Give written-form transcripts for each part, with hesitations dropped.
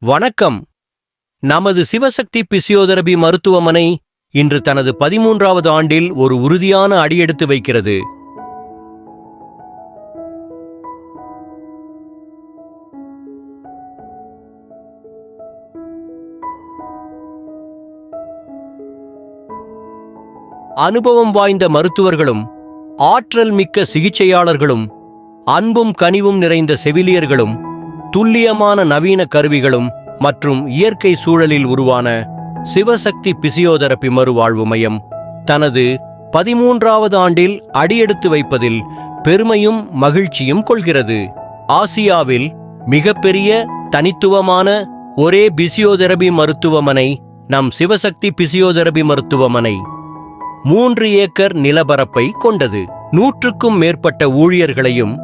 வணக்கம். நமது சிவசக்தி பிசியோதெரபி மருத்துவமனை இன்று தனது 13வது ஆண்டில் ஒரு உறுதியான அடியெடுத்து வைக்கிறது. அனுபவம் வாய்ந்த மருத்துவர்களும் ஆற்றல் மிக்க சிகிச்சையாளர்களும் அன்பும் கனிவும் நிறைந்த செவிலியர்களும் துல்லியமான நவீன கருவிகளும் மற்றும் இயற்கை சூழலில் உருவான சிவசக்தி பிசியோதெரபி மறுவாழ்வு மையம் தனது 13வது ஆண்டில் அடியெடுத்து வைப்பதில் பெருமையும் மகிழ்ச்சியும் கொள்கிறது. ஆசியாவில் மிகப்பெரிய தனித்துவமான ஒரே பிசியோதெரபி மருத்துவமனை நம் சிவசக்தி பிசியோதெரபி மருத்துவமனை 3 ஏக்கர் நிலப்பரப்பை கொண்டது. 100க்கும் மேற்பட்ட ஊழியர்களையும்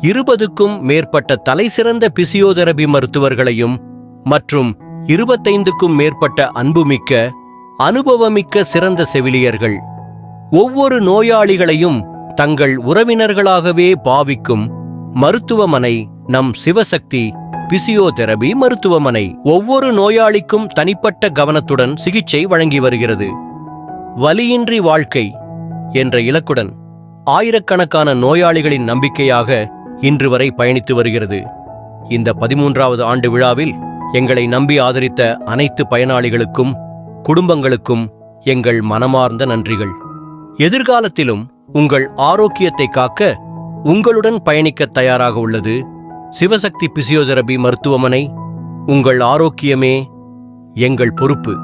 20க்கும் மேற்பட்ட தலைசிறந்த பிசியோதெரபி மருத்துவர்களையும் மற்றும் 25க்கும் மேற்பட்ட அன்புமிக்க அனுபவமிக்க சிறந்த செவிலியர்கள், ஒவ்வொரு நோயாளிகளையும் தங்கள் உறவினர்களாகவே பாவிக்கும் மருத்துவமனை நம் சிவசக்தி பிசியோதெரபி மருத்துவமனை. ஒவ்வொரு நோயாளிக்கும் தனிப்பட்ட கவனத்துடன் சிகிச்சை வழங்கி வருகிறது. வலியின்றி வாழ்க்கை என்ற இலக்குடன் ஆயிரக்கணக்கான நோயாளிகளின் நம்பிக்கையாக இன்று வரை பயணித்து வருகிறது. இந்த 13வது ஆண்டு விழாவில் எங்களை நம்பி ஆதரித்த அனைத்து பயனாளிகளுக்கும் குடும்பங்களுக்கும் எங்கள் மனமார்ந்த நன்றிகள். எதிர்காலத்திலும் உங்கள் ஆரோக்கியத்தை காக்க உங்களுடன் பயணிக்க தயாராக உள்ளது சிவசக்தி பிசியோதெரபி மருத்துவமனை. உங்கள் ஆரோக்கியமே எங்கள் பொறுப்பு.